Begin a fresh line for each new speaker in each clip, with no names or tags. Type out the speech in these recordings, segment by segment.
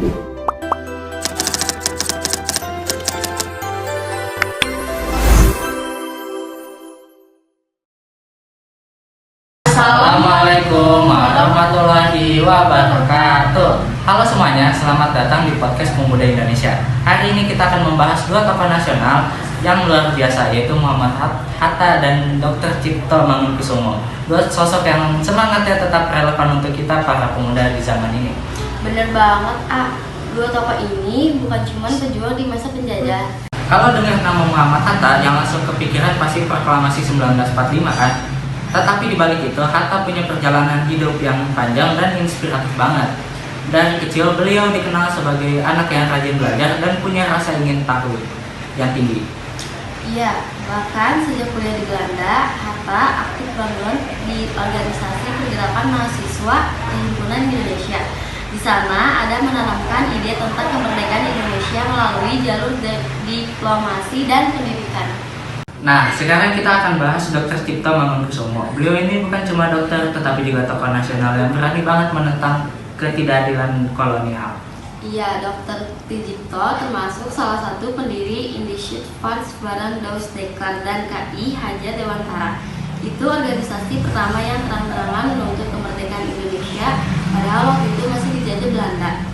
Assalamualaikum warahmatullahi wabarakatuh. Halo semuanya, selamat datang di podcast Pemuda Indonesia. Hari ini kita akan membahas dua tokoh nasional yang luar biasa, yaitu Muhammad Hatta dan Dr. Tjipto Mangunkusumo. Dua sosok yang semangatnya tetap relevan untuk kita para pemuda di zaman ini.
Bener banget, dua tokoh ini bukan cuma pejuang di masa penjajah.
Kalau dengar nama Muhammad Hatta, yang langsung kepikiran pasti proklamasi 1945 kan? Tetapi di balik itu, Hatta punya perjalanan hidup yang panjang dan inspiratif banget. Dari kecil, beliau dikenal sebagai anak yang rajin belajar dan punya rasa ingin tahu yang tinggi.
Iya, bahkan sejak kuliah di Belanda, Hatta aktif berperan di organisasi pergerakan mahasiswa himpunan Indonesia. Di sana ada menanamkan ide tentang kemerdekaan Indonesia melalui jalur diplomasi dan pendidikan.
Nah, sekarang kita akan bahas Dr. Tjipto Mangunkusumo. Beliau ini bukan cuma dokter, tetapi juga tokoh nasional yang berani banget menentang ketidakadilan kolonial.
Iya, Dr. Tjipto termasuk salah satu pendiri Institut Frans Barendrecht dan KI Haja Dewantara. Itu organisasi pertama yang terang-terangan menuntut kemerdekaan Indonesia, padahal waktu itu masih dijajah Belanda.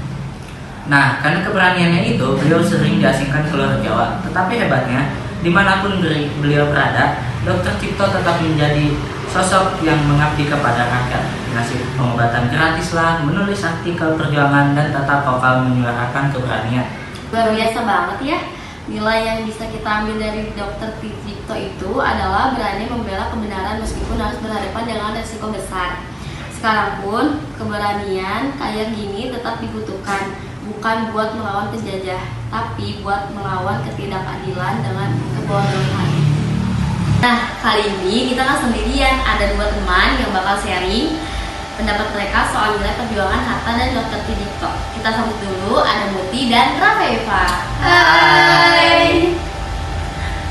Nah, karena keberaniannya itu, beliau sering diasingkan ke luar Jawa. Tetapi hebatnya, dimanapun beliau berada, Dr. Tjipto tetap menjadi sosok yang mengabdi kepada rakyat, ngasih pengobatan gratis lah, menulis artikel perjuangan, dan tetap vokal menyuarakan keberanian.
Luar biasa banget ya. Nilai yang bisa kita ambil dari Dr. Tjipto itu adalah berani membela kebenaran meskipun harus berhadapan dengan risiko besar. Sekarang pun keberanian kayak gini tetap dibutuhkan, bukan buat melawan penjajah, tapi buat melawan ketidakadilan dengan kebodohan. Nah, kali ini kita nggak sendirian, ada dua teman yang bakal sharing pendapat mereka soal nilai perjuangan Hatta dan Dr. Tjipto. Kita sambut dulu, ada Muti dan Raffa. Hai.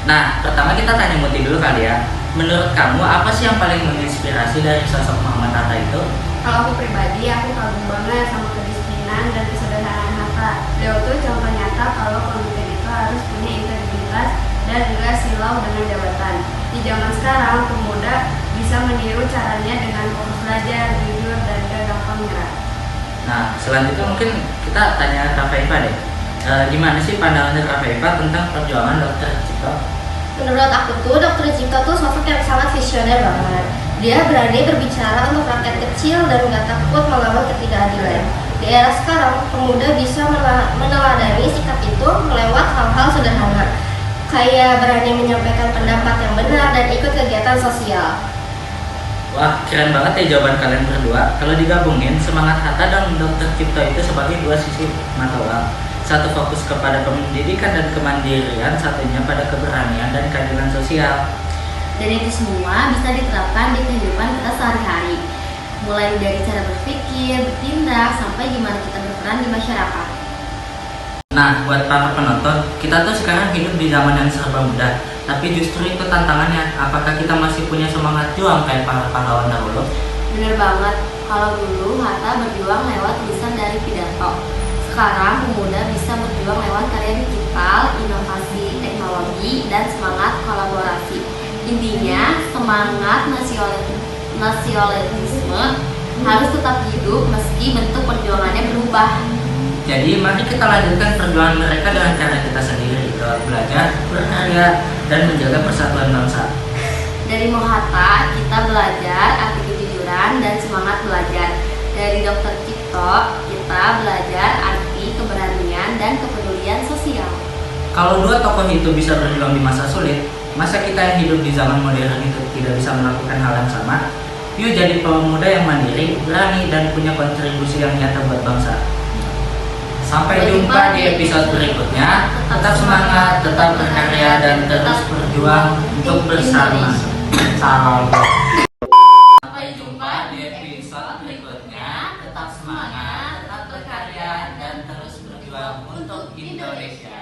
Nah, pertama kita tanya Muti dulu kali ya. Menurut kamu, apa sih yang paling menginspirasi dari sosok Muhammad Hatta itu?
Kalau aku pribadi, aku kagum banget sama kedisiplinan dan kesederhanaan Hatta. Beliau tuh contoh nyata kalau pemimpin itu harus punya integritas dan juga silau dengan jabatan. Di zaman sekarang, pemuda bisa meniru caranya dengan fokus belajar, jujur, dan gak gampang menyerah.
Nah, selanjutnya mungkin kita tanya Raffa deh. Gimana sih pandangan Raffa tentang perjuangan Dr. Tjipto?
Menurut aku tuh, Dr. Tjipto tuh sosok yang sangat visioner banget. Dia berani berbicara untuk rakyat kecil dan gak takut melawan ketidakadilan. Di era sekarang, pemuda bisa meneladani sikap itu melewat hal-hal sederhana, kayak berani menyampaikan pendapat yang benar dan ikut kegiatan sosial.
Wah, keren banget ya jawaban kalian berdua. Kalau digabungin, semangat Hatta dan Dr. Tjipto itu sebagai dua sisi mata uang. Satu fokus kepada pendidikan dan kemandirian, satunya pada keberanian dan keadilan sosial.
Dan itu semua bisa diterapkan di kehidupan kita sehari-hari, mulai dari cara berpikir, bertindak, sampai gimana kita berperan di masyarakat.
Nah, buat para penonton, kita tuh sekarang hidup di zaman yang serba mudah, tapi justru itu tantangannya. Apakah kita masih punya semangat juang kayak para pahlawan dahulu?
Bener banget, kalau dulu Hatta berjuang lewat tulisan dari pidato. Sekarang pemuda bisa berjuang lewat karya digital, inovasi teknologi, dan semangat kolaborasi. Intinya, semangat nasionalisme harus tetap hidup meski bentuk perjuangannya berubah.
Jadi mari kita lanjutkan perjuangan mereka dengan cara kita sendiri, belajar, berkarya, dan menjaga persatuan bangsa.
Dari Hatta kita belajar arti kejujuran dan semangat belajar. Dari Dr. Tjipto kita belajar arti keberanian dan kepedulian sosial.
Kalau dua tokoh itu bisa berjuang di masa sulit, masa kita yang hidup di zaman modern itu tidak bisa melakukan hal yang sama? Yuk jadi pemuda yang mandiri, berani, dan punya kontribusi yang nyata buat bangsa. Sampai jumpa di episode berikutnya. Tetap semangat, tetap berkarya, dan terus berjuang untuk bersama. Salam. Sampai jumpa di episode berikutnya. Tetap semangat, tetap berkarya, dan terus berjuang untuk Indonesia.